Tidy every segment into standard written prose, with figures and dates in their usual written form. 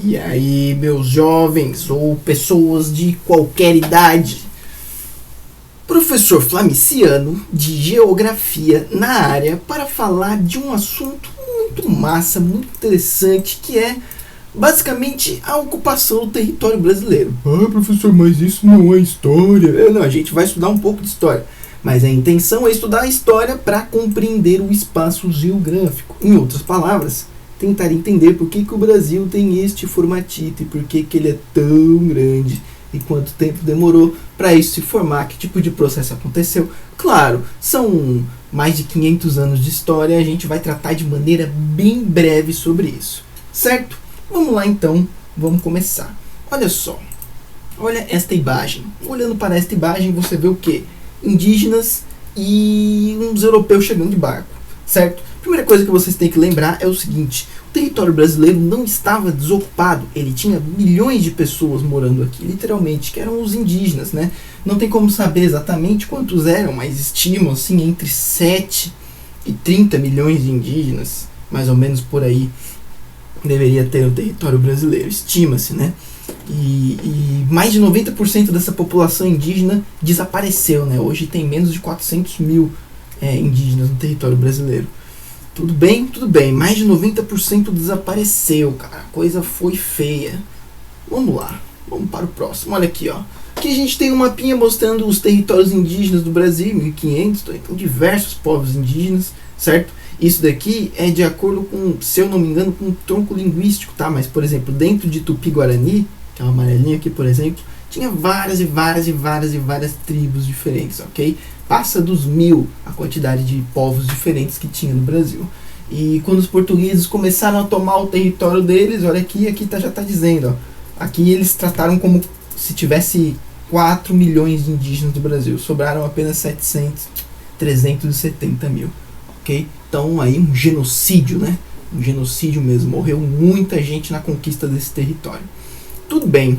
E aí, meus jovens ou pessoas de qualquer idade? Professor Flamiciano de Geografia na área para falar de um assunto muito massa, muito interessante, que é basicamente a ocupação do território brasileiro. Ah, professor, mas isso não é história. Não, a gente vai estudar um pouco de história, mas a intenção é estudar a história para compreender o espaço geográfico. Em outras palavras, tentar entender por que o Brasil tem este formatito e por que ele é tão grande e quanto tempo demorou para isso se formar, que tipo de processo aconteceu. Claro, são mais de 500 anos de história, a gente vai tratar de maneira bem breve sobre isso, certo? Vamos lá então, vamos começar. Olha só, olha esta imagem. Olhando para esta imagem você vê o que? Indígenas e uns europeus chegando de barco, certo? Primeira coisa que vocês têm que lembrar é o seguinte: o território brasileiro não estava desocupado, ele tinha milhões de pessoas morando aqui, literalmente, que eram os indígenas, né? Não tem como saber exatamente quantos eram, mas estimam assim entre 7 e 30 milhões de indígenas, mais ou menos por aí, deveria ter o território brasileiro, estima-se, né? E mais de 90% dessa população indígena desapareceu, né? Hoje tem menos de 400 mil indígenas no território brasileiro. Tudo bem, mais de 90% desapareceu, cara, a coisa foi feia. Vamos lá, vamos para o próximo, olha aqui, ó. Aqui a gente tem um mapinha mostrando os territórios indígenas do Brasil, 1500, então diversos povos indígenas, certo? Isso daqui é de acordo com, se eu não me engano, com um tronco linguístico, tá? Mas, por exemplo, dentro de Tupi-Guarani, que é uma amarelinha aqui, por exemplo, tinha várias tribos diferentes, ok? Passa dos 1000 a quantidade de povos diferentes que tinha no Brasil. E quando os portugueses começaram a tomar o território deles, olha aqui, já está dizendo, ó, aqui eles trataram como se tivesse 4 milhões de indígenas do Brasil, sobraram apenas 370 mil, ok? Então aí um genocídio, né? Um genocídio mesmo, morreu muita gente na conquista desse território. Tudo bem,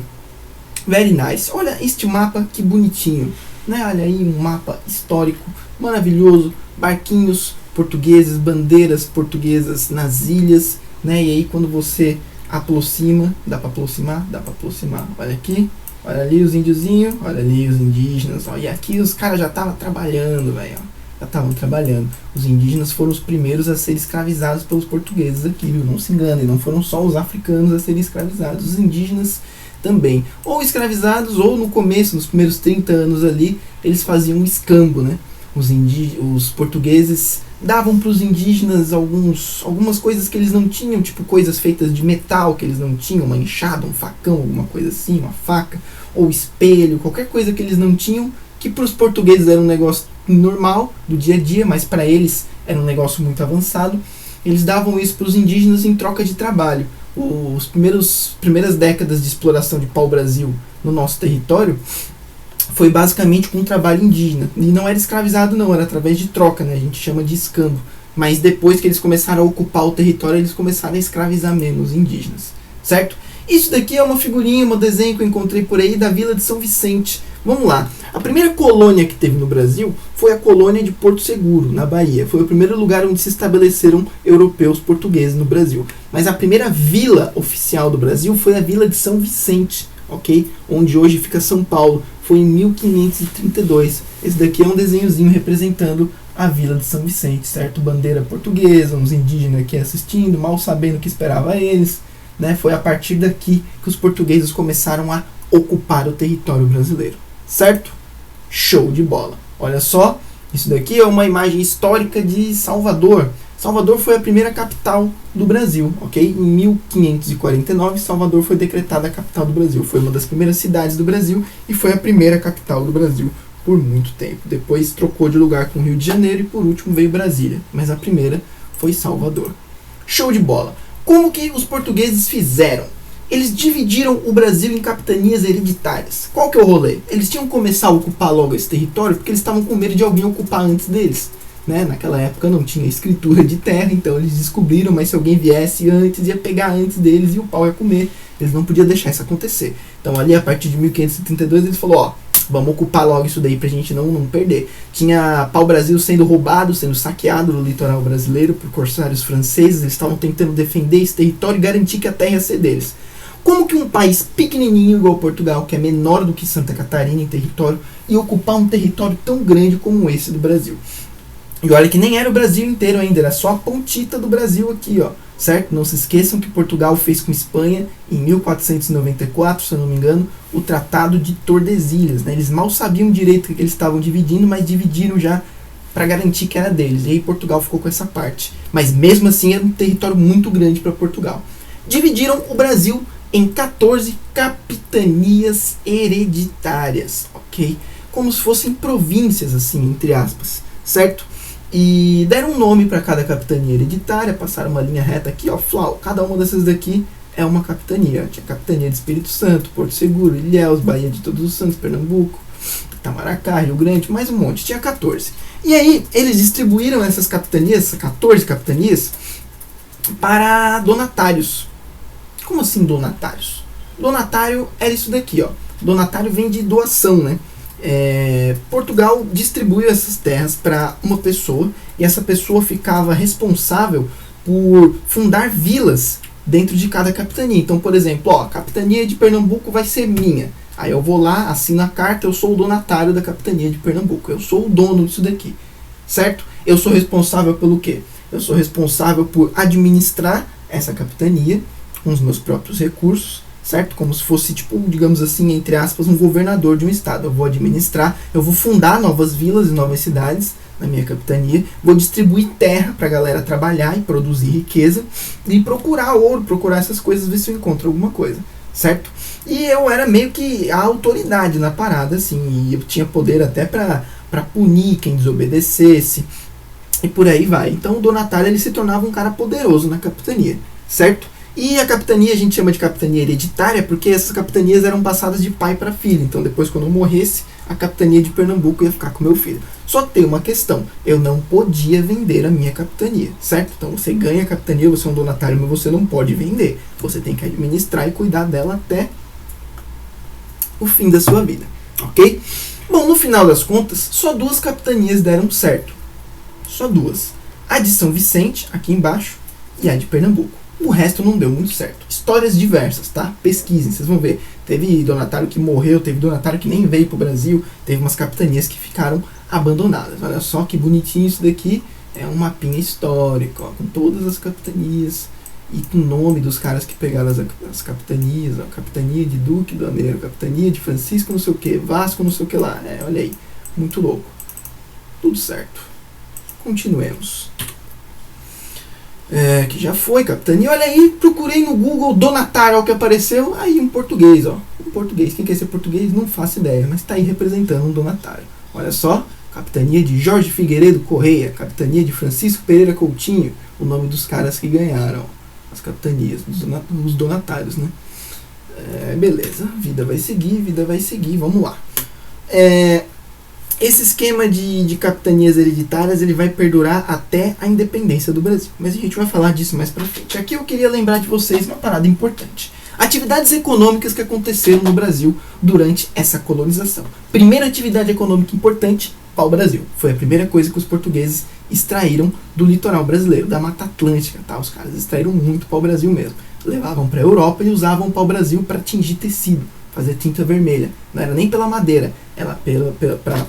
very nice. Olha este mapa, que bonitinho, né? Olha aí um mapa histórico maravilhoso, barquinhos portugueses, bandeiras portuguesas nas ilhas, né? E aí quando você aproxima, dá para aproximar, olha aqui, olha ali os índiozinhos, olha ali os indígenas, ó, e aqui os caras já estavam trabalhando, velho, já estavam trabalhando. Os indígenas foram os primeiros a serem escravizados pelos portugueses aqui, viu? Não se enganem, não foram só os africanos a serem escravizados, os indígenas também, ou escravizados, ou no começo, nos primeiros 30 anos ali, eles faziam um escambo, né? Os portugueses davam para os indígenas algumas coisas que eles não tinham, tipo coisas feitas de metal que eles não tinham, uma enxada, um facão, alguma coisa assim, uma faca, ou espelho, qualquer coisa que eles não tinham, que para os portugueses era um negócio normal, do dia a dia, mas para eles era um negócio muito avançado. Eles davam isso para os indígenas em troca de trabalho. Primeiras décadas de exploração de pau-brasil no nosso território foi basicamente com um trabalho indígena. E não era escravizado não, era através de troca, né? A gente chama de escambo. Mas depois que eles começaram a ocupar o território, eles começaram a escravizar menos indígenas, certo? Isso daqui é uma figurinha, um desenho que eu encontrei por aí da Vila de São Vicente. Vamos lá. A primeira colônia que teve no Brasil foi a colônia de Porto Seguro, na Bahia. Foi o primeiro lugar onde se estabeleceram europeus portugueses no Brasil. Mas a primeira vila oficial do Brasil foi a Vila de São Vicente, ok? Onde hoje fica São Paulo. Foi em 1532. Esse daqui é um desenhozinho representando a Vila de São Vicente, certo? Bandeira portuguesa, uns indígenas aqui assistindo, mal sabendo o que esperava eles, né? Foi a partir daqui que os portugueses começaram a ocupar o território brasileiro, certo? Show de bola. Olha só, isso daqui é uma imagem histórica de Salvador. Salvador foi a primeira capital do Brasil, ok? Em 1549, Salvador foi decretada a capital do Brasil. Foi uma das primeiras cidades do Brasil e foi a primeira capital do Brasil por muito tempo. Depois trocou de lugar com Rio de Janeiro e por último veio Brasília. Mas a primeira foi Salvador. Show de bola. Como que os portugueses fizeram? Eles dividiram o Brasil em capitanias hereditárias. Qual que é o rolê? Eles tinham que começar a ocupar logo esse território porque eles estavam com medo de alguém ocupar antes deles, né? Naquela época não tinha escritura de terra, então eles descobriram, mas se alguém viesse antes, ia pegar antes deles e o pau ia comer. Eles não podiam deixar isso acontecer. Então ali, a partir de 1532, eles falaram, ó, vamos ocupar logo isso daí pra gente não perder. Tinha pau-brasil sendo roubado, sendo saqueado no litoral brasileiro por corsários franceses. Eles estavam tentando defender esse território e garantir que a terra ia ser deles. Como que um país pequenininho igual Portugal, que é menor do que Santa Catarina em território, ia ocupar um território tão grande como esse do Brasil? E olha que nem era o Brasil inteiro ainda, era só a pontita do Brasil aqui, ó, certo? Não se esqueçam que Portugal fez com Espanha, em 1494, se eu não me engano, o Tratado de Tordesilhas, né? Eles mal sabiam direito o que eles estavam dividindo, mas dividiram já para garantir que era deles. E aí Portugal ficou com essa parte. Mas mesmo assim era um território muito grande para Portugal. Dividiram o Brasil em 14 capitanias hereditárias, ok? Como se fossem províncias, assim, entre aspas, certo? E deram um nome para cada capitania hereditária, passaram uma linha reta aqui, ó, flau. Cada uma dessas daqui é uma capitania. Tinha a capitania de Espírito Santo, Porto Seguro, Ilhéus, Baía de Todos os Santos, Pernambuco, Itamaracá, Rio Grande, mais um monte. Tinha 14. E aí eles distribuíram essas capitanias, essas 14 capitanias, para donatários. Como assim donatários? Donatário era isso daqui, ó. Donatário vem de doação, né? Portugal distribuiu essas terras para uma pessoa e essa pessoa ficava responsável por fundar vilas dentro de cada capitania. Então, por exemplo, ó, a capitania de Pernambuco vai ser minha. Aí eu vou lá, assino a carta, eu sou o donatário da capitania de Pernambuco. Eu sou o dono disso daqui, certo? Eu sou responsável pelo quê? Eu sou responsável por administrar essa capitania com os meus próprios recursos, certo? Como se fosse, tipo, digamos assim, entre aspas, um governador de um estado. Eu vou administrar, eu vou fundar novas vilas e novas cidades na minha capitania, vou distribuir terra para a galera trabalhar e produzir riqueza e procurar ouro, procurar essas coisas, ver se eu encontro alguma coisa, certo? E eu era meio que a autoridade na parada, assim, e eu tinha poder até para punir quem desobedecesse e por aí vai. Então o donatário ele se tornava um cara poderoso na capitania, certo? E a capitania a gente chama de capitania hereditária porque essas capitanias eram passadas de pai para filho. Então depois, quando eu morresse, a capitania de Pernambuco ia ficar com meu filho. Só que tem uma questão, eu não podia vender a minha capitania, certo? Então você ganha a capitania, você é um donatário, mas você não pode vender. Você tem que administrar e cuidar dela até o fim da sua vida, ok? Bom, no final das contas, só 2 capitanias deram certo. Só 2. A de São Vicente, aqui embaixo, e a de Pernambuco. O resto não deu muito certo. Histórias diversas, tá? Pesquisem, vocês vão ver. Teve donatário que morreu, teve donatário que nem veio pro Brasil, teve umas capitanias que ficaram abandonadas. Olha só que bonitinho isso daqui. É um mapinha histórico, ó, com todas as capitanias e com o nome dos caras que pegaram as capitanias. Ó, capitania de Duque do Aneiro, capitania de Francisco não sei o que, Vasco não sei o que lá. Olha aí, muito louco. Tudo certo. Continuemos. Que já foi, capitania. Olha aí, procurei no Google donatário, o que apareceu. Aí um português, ó. Um português. Quem quer ser português? Não faço ideia, mas está aí representando um donatário. Olha só, capitania de Jorge Figueiredo Correia, capitania de Francisco Pereira Coutinho, o nome dos caras que ganharam as capitanias, os donatários, né? Beleza, vida vai seguir, vamos lá. Esse esquema de capitanias hereditárias ele vai perdurar até a independência do Brasil. Mas a gente vai falar disso mais pra frente. Aqui eu queria lembrar de vocês uma parada importante. Atividades econômicas que aconteceram no Brasil durante essa colonização. Primeira atividade econômica importante, pau-brasil. Foi a primeira coisa que os portugueses extraíram do litoral brasileiro, da Mata Atlântica. Tá? Os caras extraíram muito pau-brasil mesmo. Levavam para a Europa e usavam o pau-brasil para tingir tecido, fazer tinta vermelha. Não era nem pela madeira, era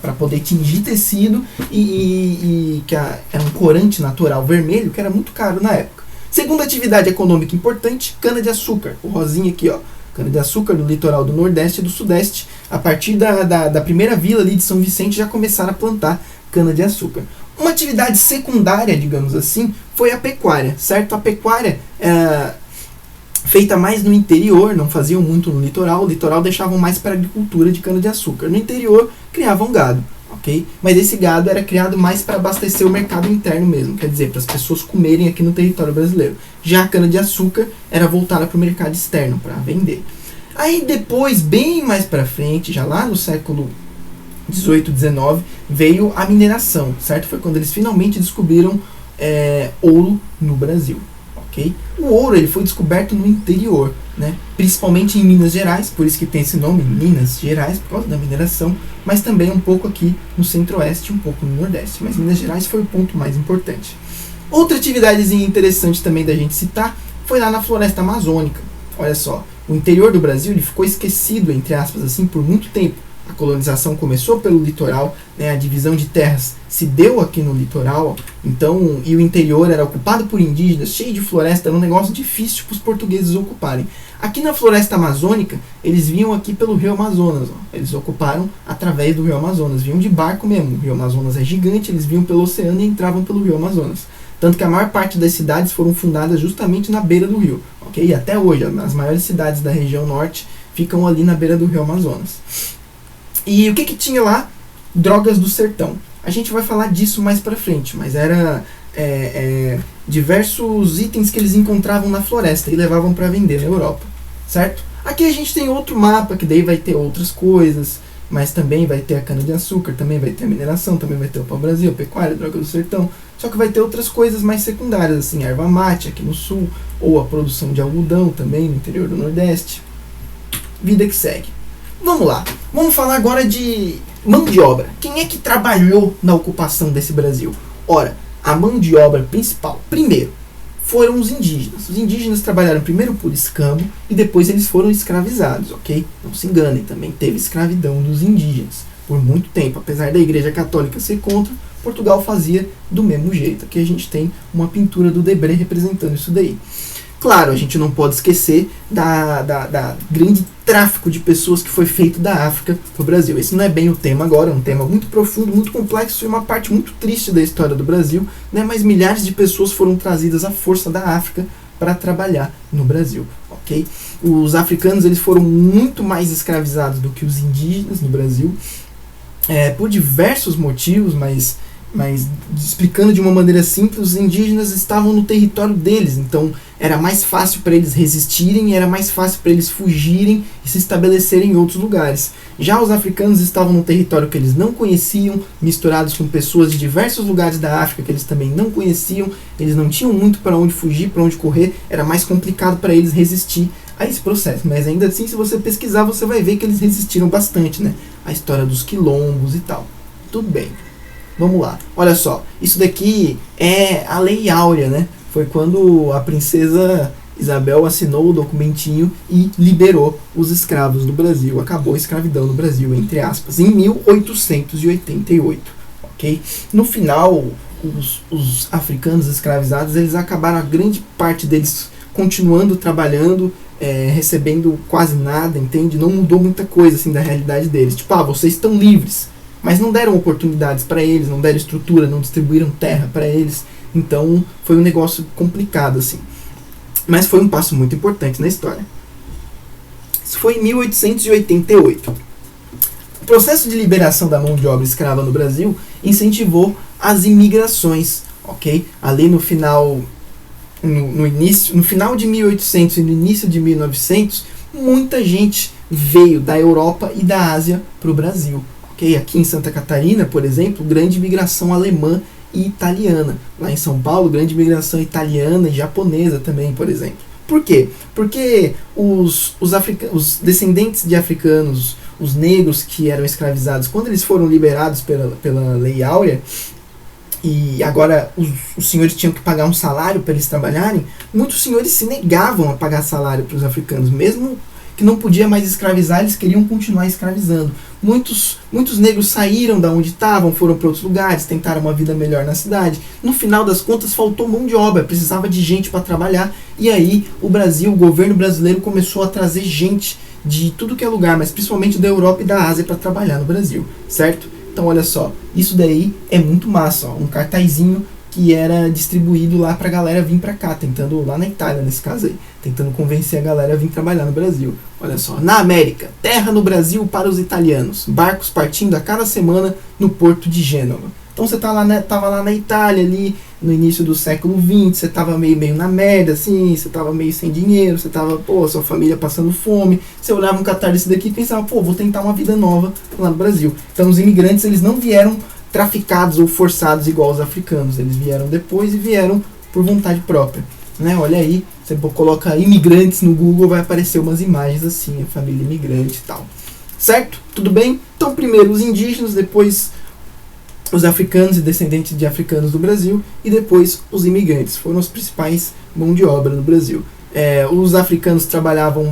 para poder tingir tecido e que era um corante natural vermelho que era muito caro na época. Segunda atividade econômica importante, cana-de-açúcar. O rosinha aqui, ó. Cana-de-açúcar do litoral do Nordeste e do Sudeste. A partir da primeira vila ali de São Vicente já começaram a plantar cana-de-açúcar. Uma atividade secundária, digamos assim, foi a pecuária, certo? A pecuária feita mais no interior, não faziam muito no litoral. O litoral deixavam mais para agricultura de cana-de-açúcar. No interior, criavam gado, ok? Mas esse gado era criado mais para abastecer o mercado interno mesmo, quer dizer, para as pessoas comerem aqui no território brasileiro. Já a cana-de-açúcar era voltada para o mercado externo, para vender. Aí depois, bem mais para frente, já lá no século 18, 19, veio a mineração, certo? Foi quando eles finalmente descobriram ouro no Brasil. Okay? O ouro ele foi descoberto no interior, né? Principalmente em Minas Gerais, por isso que tem esse nome, Minas Gerais, por causa da mineração, mas também um pouco aqui no centro-oeste, um pouco no nordeste, mas Minas Gerais foi o ponto mais importante. Outra atividadezinha interessante também da gente citar foi lá na floresta amazônica. olha só, o interior do Brasil ele ficou esquecido, entre aspas, assim, por muito tempo. A colonização começou pelo litoral, né, a divisão de terras se deu aqui no litoral, então, e o interior era ocupado por indígenas, cheio de floresta, era um negócio difícil para os portugueses ocuparem. Aqui na floresta amazônica, eles vinham aqui pelo rio Amazonas, ó. Eles ocuparam através do rio Amazonas, vinham de barco mesmo, o rio Amazonas é gigante, eles vinham pelo oceano e entravam pelo rio Amazonas. Tanto que a maior parte das cidades foram fundadas justamente na beira do rio, ok? E até hoje, as maiores cidades da região norte ficam ali na beira do rio Amazonas. E o que tinha lá? Drogas do sertão. A gente vai falar disso mais pra frente, mas era diversos itens que eles encontravam na floresta e levavam para vender na Europa, certo? Aqui a gente tem outro mapa, que daí vai ter outras coisas, mas também vai ter a cana-de-açúcar, também vai ter a mineração, também vai ter o pau-brasil, a pecuária, a droga do sertão, só que vai ter outras coisas mais secundárias, assim, a erva mate aqui no sul, ou a produção de algodão também no interior do Nordeste. Vida que segue. Vamos lá, vamos falar agora de mão de obra. Quem é que trabalhou na ocupação desse Brasil? Ora, a mão de obra principal, primeiro, foram os indígenas. Os indígenas trabalharam primeiro por escambo e depois eles foram escravizados, ok? Não se enganem, também teve escravidão dos indígenas por muito tempo. Apesar da Igreja Católica ser contra, Portugal fazia do mesmo jeito. Aqui a gente tem uma pintura do Debré representando isso daí. Claro, a gente não pode esquecer da grande tráfico de pessoas que foi feito da África para o Brasil. Esse não é bem o tema agora, é um tema muito profundo, muito complexo e uma parte muito triste da história do Brasil, né? Mas milhares de pessoas foram trazidas à força da África para trabalhar no Brasil, ok? Os africanos eles foram muito mais escravizados do que os indígenas no Brasil, por diversos motivos, mas explicando de uma maneira simples, os indígenas estavam no território deles, então era mais fácil para eles resistirem, era mais fácil para eles fugirem e se estabelecerem em outros lugares. Já os africanos estavam num território que eles não conheciam, misturados com pessoas de diversos lugares da África que eles também não conheciam, eles não tinham muito para onde fugir, para onde correr, era mais complicado para eles resistir a esse processo. Mas ainda assim, se você pesquisar, você vai ver que eles resistiram bastante, né? A história dos quilombos e tal. Tudo bem. Vamos lá, olha só, isso daqui é a Lei Áurea, né? Foi quando a princesa Isabel assinou o documentinho e liberou os escravos do Brasil, acabou a escravidão no Brasil, entre aspas, em 1888, ok? No final, os africanos escravizados, eles acabaram, a grande parte deles continuando trabalhando, recebendo quase nada, entende? Não mudou muita coisa assim da realidade deles, tipo, vocês estão livres. Mas não deram oportunidades para eles, não deram estrutura, não distribuíram terra para eles. Então foi um negócio complicado assim. Mas foi um passo muito importante na história. Isso foi em 1888. O processo de liberação da mão de obra escrava no Brasil incentivou as imigrações, ok? Ali no final, no final de 1800 e no início de 1900, muita gente veio da Europa e da Ásia para o Brasil. Aqui em Santa Catarina, por exemplo, grande migração alemã e italiana. Lá em São Paulo, grande migração italiana e japonesa também, por exemplo. Por quê? Porque os descendentes de africanos, os negros que eram escravizados, quando eles foram liberados pela Lei Áurea, e agora os senhores tinham que pagar um salário para eles trabalharem, muitos senhores se negavam a pagar salário para os africanos, mesmo que não podia mais escravizar, eles queriam continuar escravizando. Muitos negros saíram da onde estavam, foram para outros lugares, tentaram uma vida melhor na cidade. No final das contas, faltou mão de obra, precisava de gente para trabalhar. E aí, o governo brasileiro começou a trazer gente de tudo que é lugar, mas principalmente da Europa e da Ásia para trabalhar no Brasil, certo? Então, olha só, isso daí é muito massa, ó, um cartazinho que era distribuído lá pra galera vir pra cá, tentando, lá na Itália nesse caso aí, tentando convencer a galera a vir trabalhar no Brasil. Olha só, na América, terra no Brasil para os italianos, barcos partindo a cada semana no porto de Gênova. Então você tava lá na Itália ali, no início do século XX, você tava meio na merda, assim, você tava meio sem dinheiro, você tava, sua família passando fome, você olhava um catar desse daqui e pensava, vou tentar uma vida nova lá no Brasil. Então os imigrantes, eles não vieram traficados ou forçados igual os africanos, eles vieram depois e vieram por vontade própria, né? Olha aí, você coloca imigrantes no Google, vai aparecer umas imagens assim, a família imigrante e tal, certo? Tudo bem? Então primeiro os indígenas, depois os africanos e descendentes de africanos do Brasil, e depois os imigrantes, foram os principais mão de obra no Brasil. Os africanos trabalharam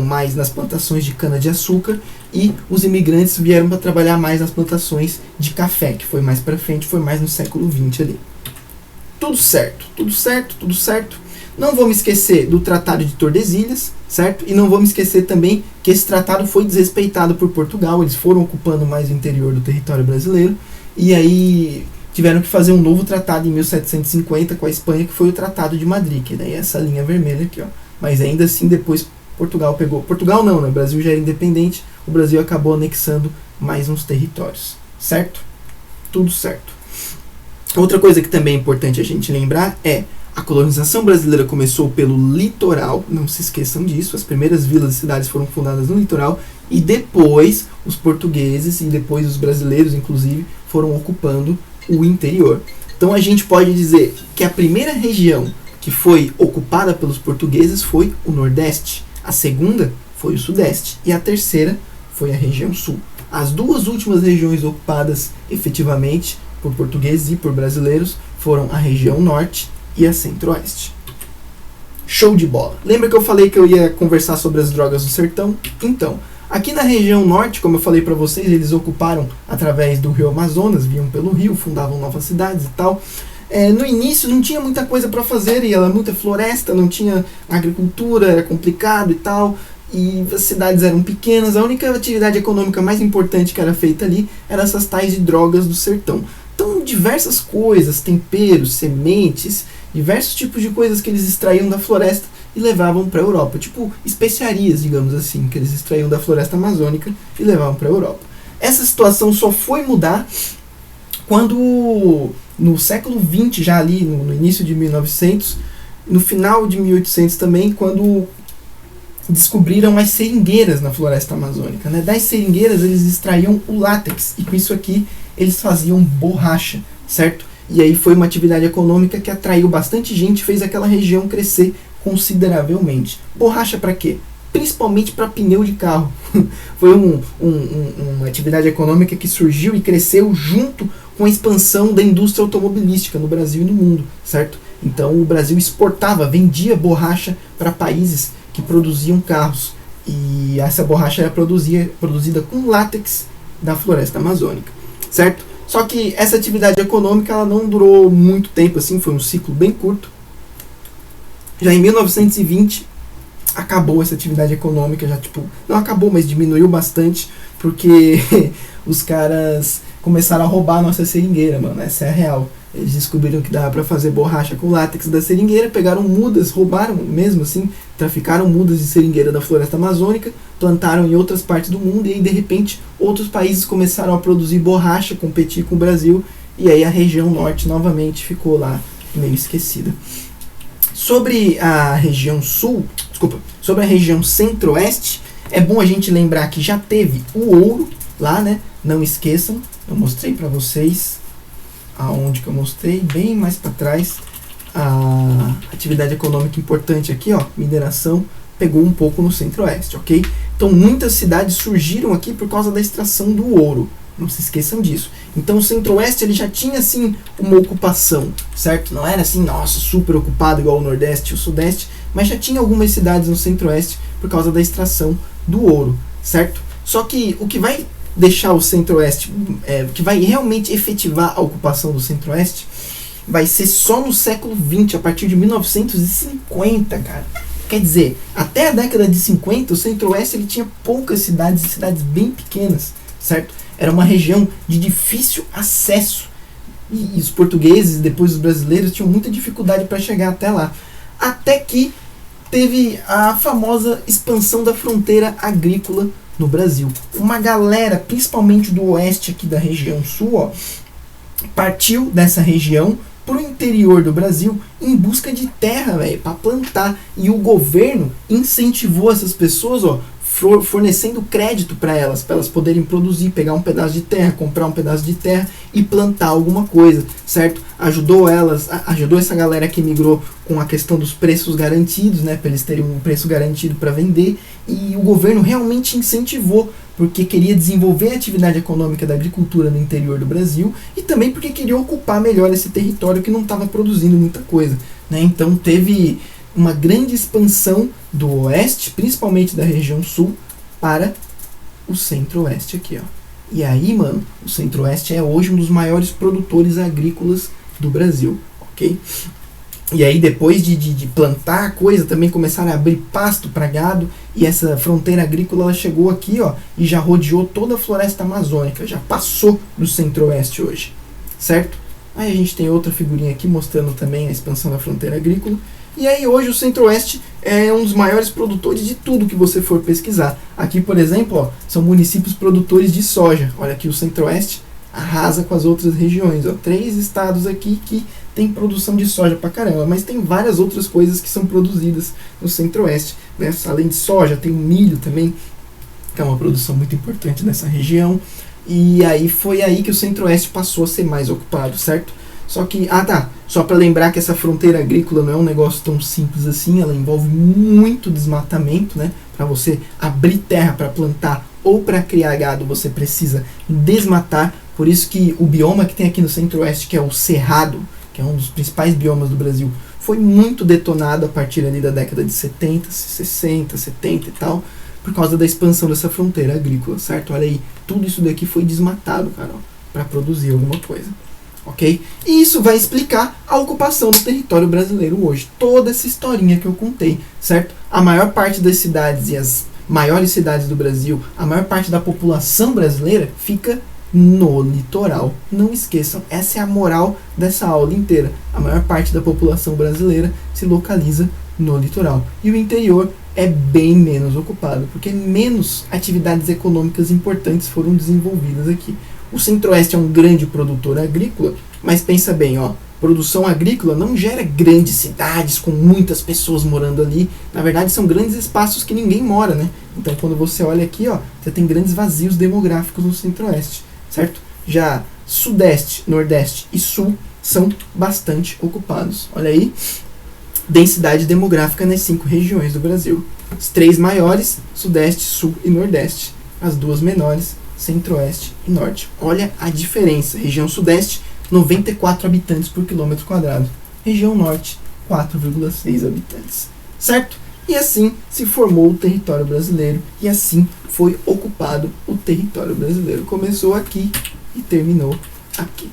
mais nas plantações de cana-de-açúcar e os imigrantes vieram para trabalhar mais nas plantações de café, que foi mais para frente, foi mais no século XX ali. Tudo certo, tudo certo, tudo certo. Não vou me esquecer do Tratado de Tordesilhas, certo? E não vou me esquecer também que esse tratado foi desrespeitado por Portugal, eles foram ocupando mais o interior do território brasileiro, e aí tiveram que fazer um novo tratado em 1750 com a Espanha, que foi o Tratado de Madrid, que daí é essa linha vermelha aqui, ó. Mas ainda assim depois Portugal pegou. Portugal não, né? O Brasil já era independente, o Brasil acabou anexando mais uns territórios, certo? Tudo certo. Outra coisa que também é importante a gente lembrar é a colonização brasileira começou pelo litoral, não se esqueçam disso, as primeiras vilas e cidades foram fundadas no litoral e depois os portugueses e depois os brasileiros, inclusive, foram ocupando o interior. Então a gente pode dizer que a primeira região que foi ocupada pelos portugueses foi o Nordeste, a segunda foi o Sudeste e a terceira foi a região Sul. As duas últimas regiões ocupadas efetivamente por portugueses e por brasileiros foram a região Norte e a Centro-Oeste. Show de bola! Lembra que eu falei que eu ia conversar sobre as drogas do sertão? Então, aqui na região norte, como eu falei para vocês, eles ocuparam através do rio Amazonas, vinham pelo rio, fundavam novas cidades e tal. No início não tinha muita coisa para fazer, e era muita floresta, não tinha agricultura, era complicado e tal, e as cidades eram pequenas. A única atividade econômica mais importante que era feita ali eram essas tais de drogas do sertão. Então, diversas coisas, temperos, sementes, diversos tipos de coisas que eles extraíam da floresta e levavam para a Europa, tipo especiarias, digamos assim, que eles extraíam da floresta amazônica e levavam para a Europa. Essa situação só foi mudar quando, no século XX, já ali no início de 1900, no final de 1800 também, quando descobriram as seringueiras na floresta amazônica. Né? Das seringueiras eles extraíam o látex e com isso aqui eles faziam borracha, certo? E aí foi uma atividade econômica que atraiu bastante gente, fez aquela região crescer consideravelmente. Borracha para quê? Principalmente para pneu de carro. Foi uma atividade econômica que surgiu e cresceu junto com a expansão da indústria automobilística no Brasil e no mundo, certo? Então o Brasil exportava, vendia borracha para países que produziam carros. E essa borracha era produzida com látex da floresta amazônica, certo? Só que essa atividade econômica ela não durou muito tempo, assim, foi um ciclo bem curto. Já em 1920 acabou essa atividade econômica, já tipo, não acabou, mas diminuiu bastante, porque os caras começaram a roubar a nossa seringueira, mano, essa é a real. Eles descobriram que dava pra fazer borracha com látex da seringueira, pegaram mudas, roubaram mesmo assim, traficaram mudas de seringueira da floresta amazônica, plantaram em outras partes do mundo e aí de repente outros países começaram a produzir borracha, competir com o Brasil e aí a região norte novamente ficou lá meio esquecida. Sobre a região sul, sobre a região centro-oeste, é bom a gente lembrar que já teve o ouro lá, né? Não esqueçam, eu mostrei pra vocês aonde que eu mostrei, bem mais para trás, a atividade econômica importante aqui, ó, mineração, pegou um pouco no centro-oeste, ok? Então muitas cidades surgiram aqui por causa da extração do ouro, não se esqueçam disso. Então o centro-oeste ele já tinha assim uma ocupação, certo? Não era assim, nossa, super ocupado igual o nordeste e o sudeste, mas já tinha algumas cidades no centro-oeste por causa da extração do ouro, certo? Só que o que vai deixar o centro-oeste, que vai realmente efetivar a ocupação do centro-oeste, vai ser só no século XX, a partir de 1950, cara. Quer dizer, até a década de 50, o centro-oeste ele tinha poucas cidades, e cidades bem pequenas, certo? Era uma região de difícil acesso. E os portugueses, depois os brasileiros, tinham muita dificuldade para chegar até lá. Até que teve a famosa expansão da fronteira agrícola no Brasil. Uma galera, principalmente do oeste aqui da região sul, ó, partiu dessa região pro interior do Brasil em busca de terra, velho, para plantar. E o governo incentivou essas pessoas, ó, fornecendo crédito para elas poderem produzir, pegar um pedaço de terra, comprar um pedaço de terra e plantar alguma coisa, certo? Ajudou essa galera que migrou com a questão dos preços garantidos, né, para eles terem um preço garantido para vender, e o governo realmente incentivou, porque queria desenvolver a atividade econômica da agricultura no interior do Brasil e também porque queria ocupar melhor esse território que não estava produzindo muita coisa, né? Então teve uma grande expansão do oeste, principalmente da região sul, para o centro-oeste aqui, ó. E aí, mano, o centro-oeste é hoje um dos maiores produtores agrícolas do Brasil, ok? E aí, depois de plantar a coisa, também começaram a abrir pasto para gado, e essa fronteira agrícola ela chegou aqui, ó, e já rodeou toda a floresta amazônica, já passou do centro-oeste hoje, certo? Aí a gente tem outra figurinha aqui mostrando também a expansão da fronteira agrícola. E aí hoje o centro-oeste é um dos maiores produtores de tudo que você for pesquisar. Aqui, por exemplo, ó, são municípios produtores de soja. Olha aqui, o centro-oeste arrasa com as outras regiões. Ó. 3 estados aqui que tem produção de soja pra caramba, mas tem várias outras coisas que são produzidas no centro-oeste, né? Além de soja, tem o milho também, que é uma produção muito importante nessa região. E aí foi aí que o centro-oeste passou a ser mais ocupado, certo? Só que, só para lembrar que essa fronteira agrícola não é um negócio tão simples assim, ela envolve muito desmatamento, né? Para você abrir terra para plantar ou para criar gado, você precisa desmatar. Por isso que o bioma que tem aqui no centro-oeste, que é o Cerrado, que é um dos principais biomas do Brasil, foi muito detonado a partir ali da década de 70, 60, 70 e tal, por causa da expansão dessa fronteira agrícola, certo? Olha aí, tudo isso daqui foi desmatado, cara, para produzir alguma coisa. Ok? E isso vai explicar a ocupação do território brasileiro hoje. Toda essa historinha que eu contei, certo? A maior parte das cidades e as maiores cidades do Brasil, a maior parte da população brasileira fica no litoral. Não esqueçam, essa é a moral dessa aula inteira. A maior parte da população brasileira se localiza no litoral. E o interior é bem menos ocupado, porque menos atividades econômicas importantes foram desenvolvidas aqui. O centro-oeste é um grande produtor agrícola, mas pensa bem, ó, produção agrícola não gera grandes cidades com muitas pessoas morando ali. Na verdade, são grandes espaços que ninguém mora, né? Então, quando você olha aqui, ó, você tem grandes vazios demográficos no centro-oeste, certo? Já sudeste, nordeste e sul são bastante ocupados. Olha aí, densidade demográfica nas 5 regiões do Brasil. As 3 maiores, sudeste, sul e nordeste. As 2 menores, centro-oeste e norte. Olha a diferença. Região sudeste, 94 habitantes por quilômetro quadrado. Região norte, 4,6 habitantes. Certo? E assim se formou o território brasileiro e assim foi ocupado o território brasileiro. Começou aqui e terminou aqui.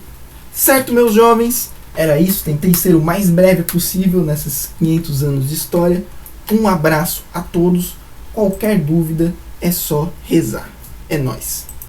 Certo, meus jovens? Era isso. Tentei ser o mais breve possível nessas 500 anos de história. Um abraço a todos. Qualquer dúvida é só rezar. É nóis.